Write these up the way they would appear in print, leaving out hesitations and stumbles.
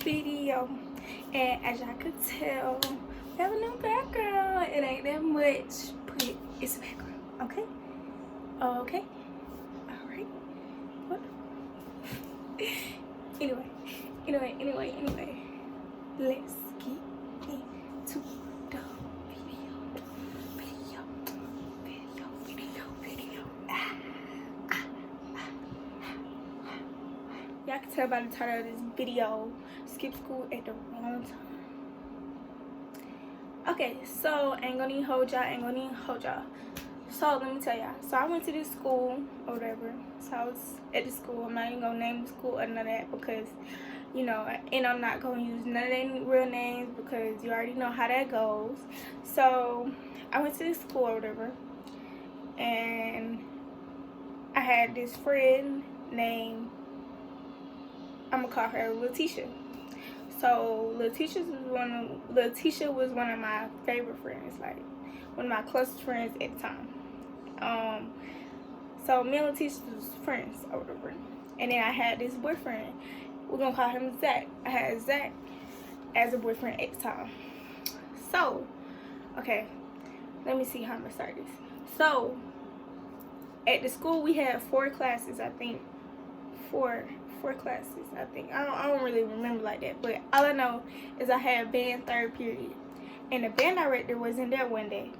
video, and as y'all could tell, we have a new background. It ain't that much, but it's a background. Okay, okay, all right. What? Anyway, let's get into the video. Y'all can tell by the title of this video, skip school at the wrong time. Okay, so I ain't gonna even hold y'all. So let me tell y'all. So I went to this school or whatever. So I was at the school. I'm not even gonna name the school or none of that because, you know, and I'm not gonna use none of their real names because you already know how that goes. So I went to this school or whatever, and I had this friend named, I'm gonna call her Letitia. So Letitia was one of my favorite friends, like one of my closest friends at the time. So me and Letitia was friends or whatever. And then I had this boyfriend. We're gonna call him Zach. I had Zach as a boyfriend at the time. So, okay, let me see how I'm gonna start this. So, at the school we had 4 classes, I think. Four classes, I think. I don't really remember like that, but all I know is I had band 3rd period, and the band director wasn't there one day,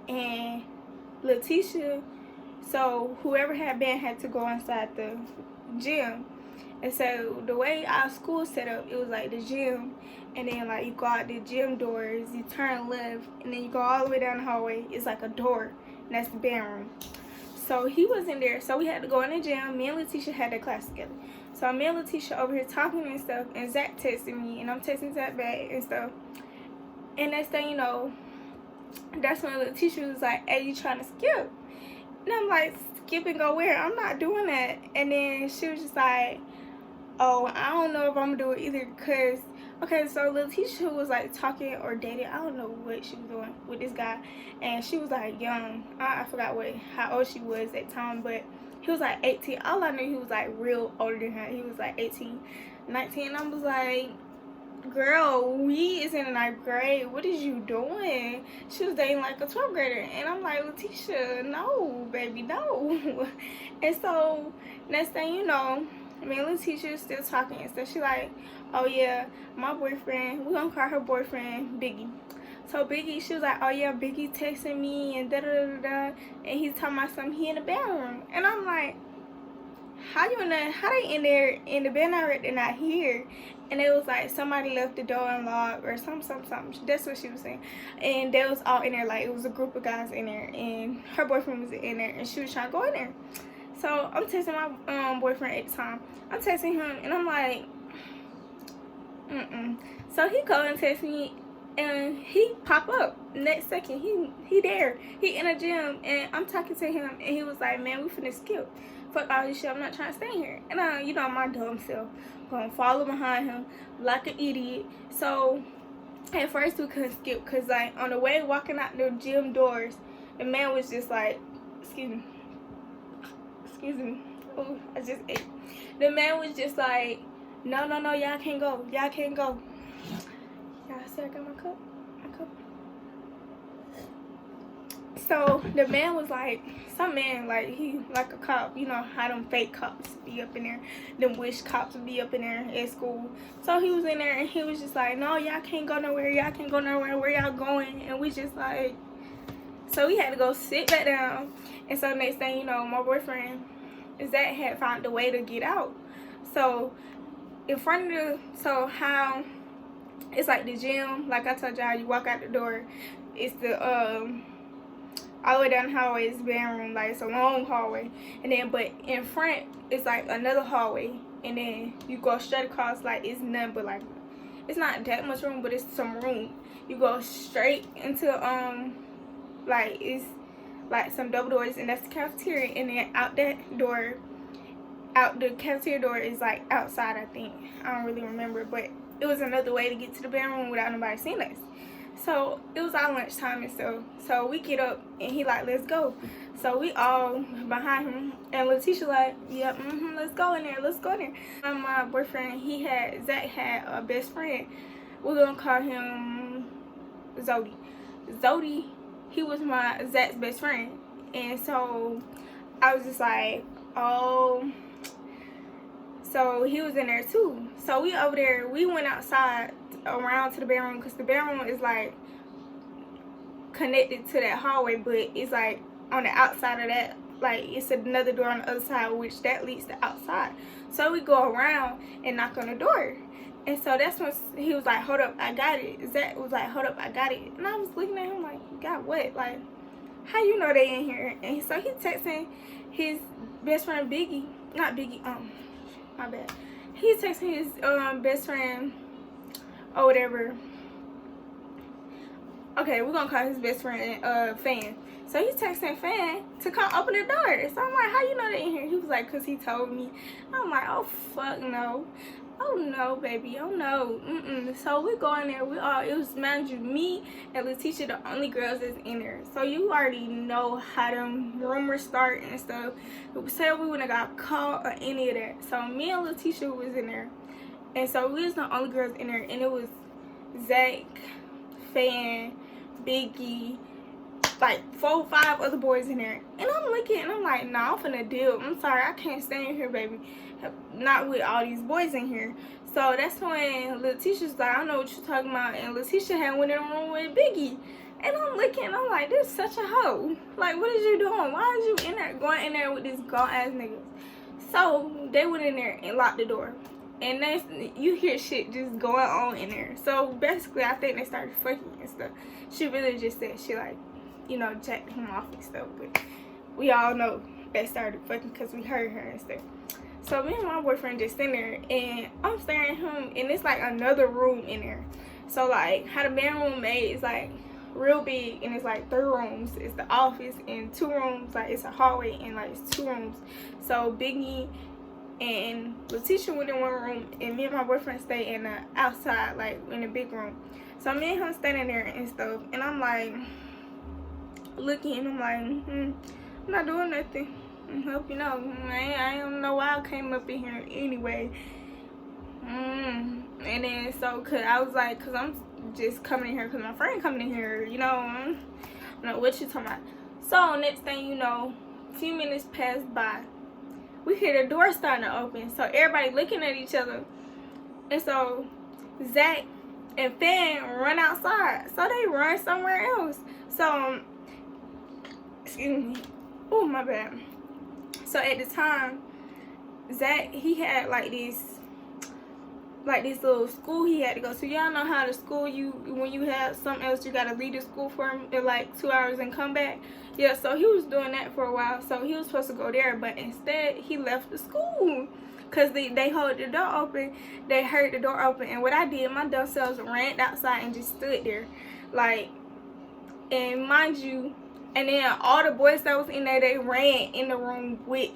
and Letitia, so whoever had band had to go inside the gym. And so the way our school set up, it was like the gym, and then like you go out the gym doors, you turn left, and then you go all the way down the hallway. It's like a door, and that's the band room. So he wasn't there, so we had to go in the gym. Me and Letitia had that class together. So me and Letitia over here talking and stuff, and Zach texted me, and I'm texting Zach back and stuff. And next thing you know, that's when Letitia was like, "Hey, you trying to skip?" And I'm like, "Skip and go where? I'm not doing that." And then she was just like, "Oh, I don't know if I'm gonna do it either, cause." Okay, so Letitia was like talking or dating. I don't know what she was doing with this guy, and she was like young. I forgot how old she was at the time, but he was like 18. All I knew, he was like real older than her. He was like 18, 19. I was like, "Girl, we is in the 9th grade. What is you doing?" She was dating like a 12th grader, and I'm like, "Letitia, no, baby, no." And so next thing you know, me and Letitia still talking and stuff. She like, "Oh yeah, my boyfriend, we gonna call her boyfriend Biggie." So Biggie, she was like, "Oh yeah, Biggie texting me and da da da da," and he's talking about something, he in the bedroom. And I'm like, how they in there in the bed already? They're not here. And it was like somebody left the door unlocked or something. That's what she was saying. And they was all in there, like it was a group of guys in there, and her boyfriend was in there, and she was trying to go in there. So I'm texting my boyfriend at the time. I'm texting him, and I'm like, So he go and text me, and he pop up next second. He there. He in a gym, and I'm talking to him, and he was like, "Man, we finna skip. Fuck all this shit. I'm not trying to stay here." And you know, my dumb self gonna follow behind him like an idiot. So at first we couldn't skip, cause like on the way walking out the gym doors, the man was just like, excuse me. Oh, I just ate. The man was just like, no, y'all can't go. Y'all see I got my cup? So the man was like, some man, like he like a cop. You know how them fake cops be up in there, them wish cops be up in there at school. So he was in there, and he was just like, "No, y'all can't go nowhere. Where y'all going?" And we just like, so we had to go sit back down. And so next thing you know, my boyfriend Zach had found a way to get out. So in front of how it's like the gym, like I told y'all, you walk out the door, it's the all the way down the hallway is the band room, like it's a long hallway, and then but in front it's like another hallway, and then you go straight across, like it's none but like, it's not that much room, but it's some room. You go straight into like it's like some double doors, and that's the cafeteria, and then out the cafeteria door is like outside, I think. I don't really remember, but it was another way to get to the band room without nobody seeing us. So it was our lunchtime and stuff. So we get up and he like, let's go. So we all behind him, and Letitia like, yep, let's go in there, let's go in there. And my boyfriend, Zach had a best friend. We're gonna call him Zodi. Zodi, he was Zach's best friend. And so I was just like, oh. So he was in there too. So we over there, we went outside around to the bedroom, because the bedroom is like connected to that hallway, but it's like on the outside of that, like it's another door on the other side, which that leads to outside. So we go around and knock on the door, and so that's when he was like, hold up, I got it. Zach was like, hold up, I got it. And I was looking at him like, got what? Like, how you know they in here? And so he texting his best friend Biggie, not Biggie, my bad. He texting his best friend or whatever. Okay, we're gonna call his best friend Fan. So he's texting Fan to come open the door. So I'm like, how you know they in here? He was like, cause he told me. I'm like, oh fuck no. Oh no, baby, oh no. So we go in there, it was, mind you, me and Letitia, the only girls that's in there. So you already know how them rumors start and stuff. Say we wouldn't have got caught or any of that. So me and Letitia was in there. And so we was the only girls in there, and it was Zach, Fan, Biggie, like 4 or 5 other boys in there. And I'm looking and I'm like, nah, I'm finna deal. I'm sorry, I can't stay in here, baby. Not with all these boys in here. So that's when Letitia's like, I don't know what you're talking about. And Letitia had went in the room with Biggie. And I'm looking and I'm like, this is such a hoe. Like, what is you doing? Why is you in there, going in there with these gone ass niggas? So they went in there and locked the door. And then you hear shit just going on in there. So basically, I think they started fucking and stuff. She really just said she like, you know, jacked him off and stuff. But we all know they started fucking because we heard her and stuff. So me and my boyfriend just in there, and I'm staring at him, and it's like another room in there. So like how the bedroom made is like real big, and it's like 3 rooms. It's the office and 2 rooms. Like it's a hallway and like it's 2 rooms. So Biggie and Letitia went in one room, and me and my boyfriend stayed in the outside, like in the big room. So me and him standing there and stuff, and I'm like looking, and I'm like, I'm not doing nothing. I hope you know, I don't know why I came up in here anyway. And then so, cause I was like, cause I'm just coming in here, cause my friend coming in here, you know, I don't know what you talking about. So next thing you know, a few minutes passed by. We hear the door starting to open, so everybody looking at each other, and so Zach and Fan run outside, so they run somewhere else. So, excuse me, oh my bad. So at the time, Zach, he had like this little school he had to go to. Y'all know how the school, when you have something else, you gotta leave the school for him in like 2 hours and come back. Yeah, so he was doing that for a while. So he was supposed to go there, but instead he left the school because they hold the door open. They heard the door open, and what I did, my dumb selves ran outside and just stood there, like, and mind you. And then all the boys that was in there, they ran in the room with,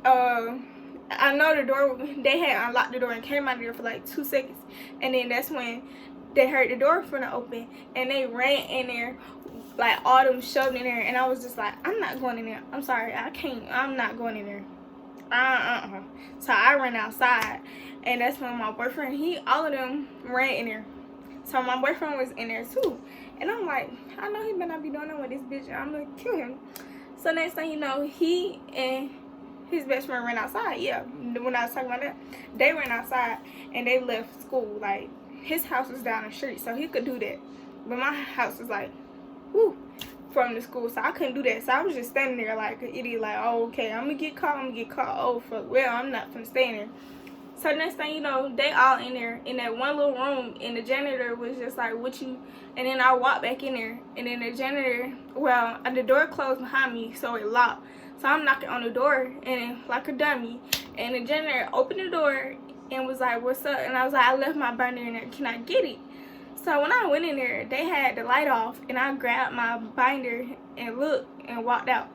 I know the door, they had unlocked the door and came out of there for like 2 seconds. And then that's when they heard the door finna open, and they ran in there, like all them shoved in there. And I was just like, I'm not going in there. I'm sorry, I can't, I'm not going in there. So I ran outside, and that's when my boyfriend, all of them ran in there. So my boyfriend was in there too. And I'm like, I know he better not be doing that with this bitch. I'm gonna kill him. So next thing you know, he and his best friend ran outside. Yeah, when I was talking about that, they ran outside and they left school. Like, his house was down the street, so he could do that. But my house was like, whoo, from the school, so I couldn't do that. So I was just standing there like an idiot, like, oh, okay, I'm gonna get caught. Oh, fuck, well, I'm not gonna stay in there. So next thing you know, they all in there in that one little room, and the janitor was just like, what you, and then I walked back in there, and then the janitor, well, the door closed behind me, so it locked. So I'm knocking on the door, and like a dummy, and the janitor opened the door and was like, what's up? And I was like, I left my binder in there, can I get it? So when I went in there, they had the light off, and I grabbed my binder and looked and walked out.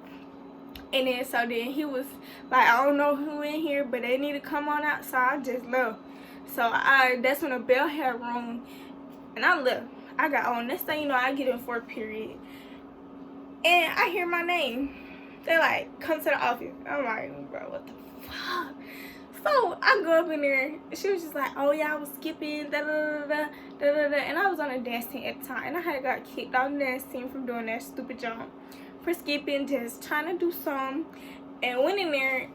And then so then he was like, I don't know who in here, but they need to come on out. So I just left. So that's when the bell had rung, and I left. I got on. Next thing you know, I get in fourth period. And I hear my name. They like, come to the office. I'm like, bro, what the fuck? So I go up in there. She was just like, oh yeah, I was skipping, da da da da da da da. And I was on a dance team at the time. And I had got kicked off the dance team from doing that stupid jump. For skipping, just trying to do some. And went in there.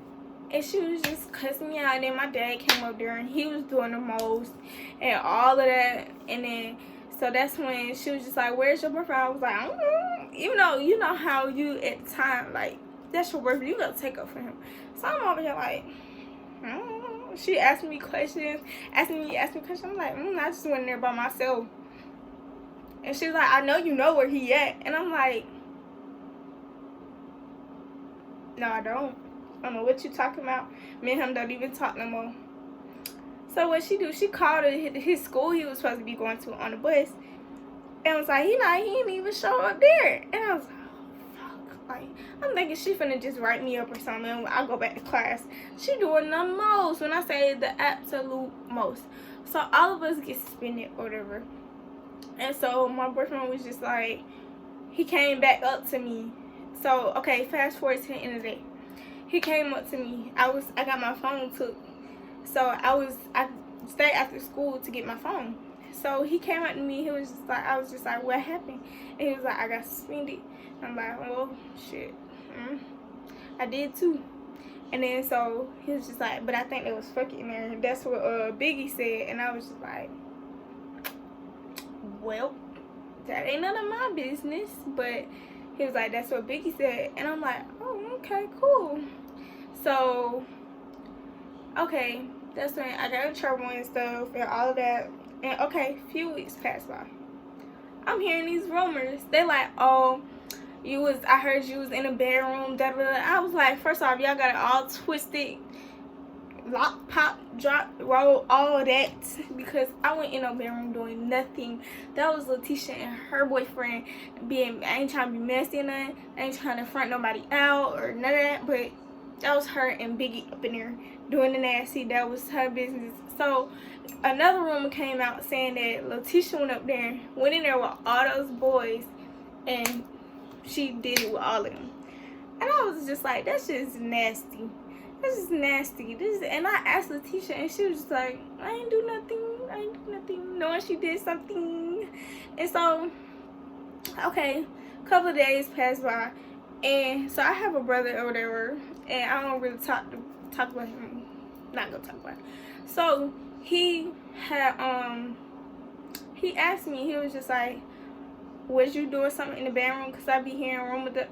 And she was just cussing me out. And then my dad came up there and he was doing the most. And all of that. And then, so that's when she was just like, where's your boyfriend? I was like, you know how you at the time, like, that's your boyfriend. You gotta take up for him. So I'm over here like, she asked me questions. Asking me questions. I'm like, I just went in there by myself. And she was like, I know you know where he at. And I'm like, no, I don't. I don't know what you talking about. Me and him don't even talk no more. So what she do, she called his school he was supposed to be going to on the bus. And was like, he didn't even show up there. And I was like, oh, fuck. Like, I'm thinking she finna just write me up or something. And I go back to class. She doing the most. When I say the absolute most. So all of us get suspended or whatever. And so my boyfriend was just like, he came back up to me. So, okay, fast forward to the end of the day. He came up to me. I got my phone took. So I stayed after school to get my phone. So he came up to me. He was just like, I was just like, what happened? And he was like, I got suspended. I'm like, well, shit. I did too. And then so he was just like, but I think they was fucking there. That's what Biggie said. And I was just like, well, that ain't none of my business. But he was like, that's what Biggie said. And I'm like, oh, okay, cool. So, okay, that's when I got in trouble and stuff and all of that. And okay, a few weeks passed by. I'm hearing these rumors. They like, oh, I heard you was in a bedroom, da da da. I was like, first off, y'all got it all twisted. Lock, pop, drop, roll, all that. Because I went in a bedroom doing nothing. That was Letitia and her boyfriend I ain't trying to be messy or nothing. I ain't trying to front nobody out or none of that. But that was her and Biggie up in there doing the nasty. That was her business. So another rumor came out saying that Letitia went in there with all those boys, and she did it with all of them. And I was just like, that's just nasty. This is nasty. And I asked Letitia, and she was just like, I ain't do nothing. Knowing she did something. And so, okay, a couple of days passed by, and so I have a brother or whatever, and I don't really talk about him. Not gonna talk about him. So he had he asked me. He was just like, was you doing something in the bedroom? Cause I be hearing rumors that.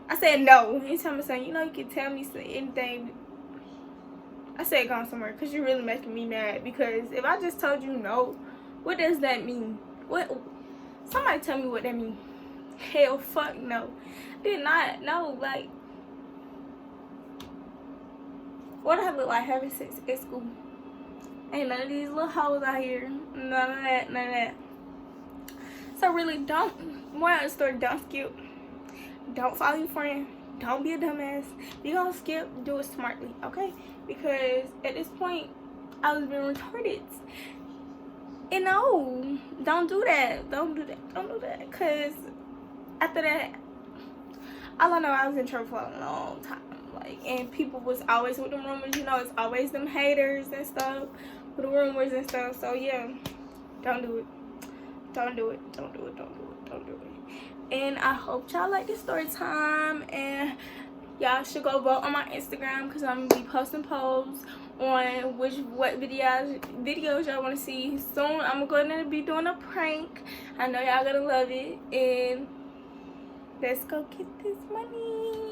I said no. He told me something. You know, you can tell me anything. I said gone somewhere, cause you're really making me mad. Because if I just told you no, what does that mean? What? Somebody tell me what that means. Hell, fuck no. Did not know. Like, what I look like having sex at school? Ain't none of these little hoes out here. None of that. So really, more out of the story, don't skip. Don't follow your friend. Don't be a dumbass. If you're gonna skip, do it smartly, okay? Because at this point, I was being retarded. And no, don't do that. Don't do that. Because after that, all I know, I was in trouble for a long time. Like, and people was always with them rumors. You know, it's always them haters and stuff with the rumors and stuff. So yeah, don't do it. Don't do it. And I hope y'all like this story time, and y'all should go vote on my Instagram, because I'm gonna be posting polls on what videos y'all want to see. Soon I'm going to be doing a prank. I know y'all gonna love it, and let's go get this money.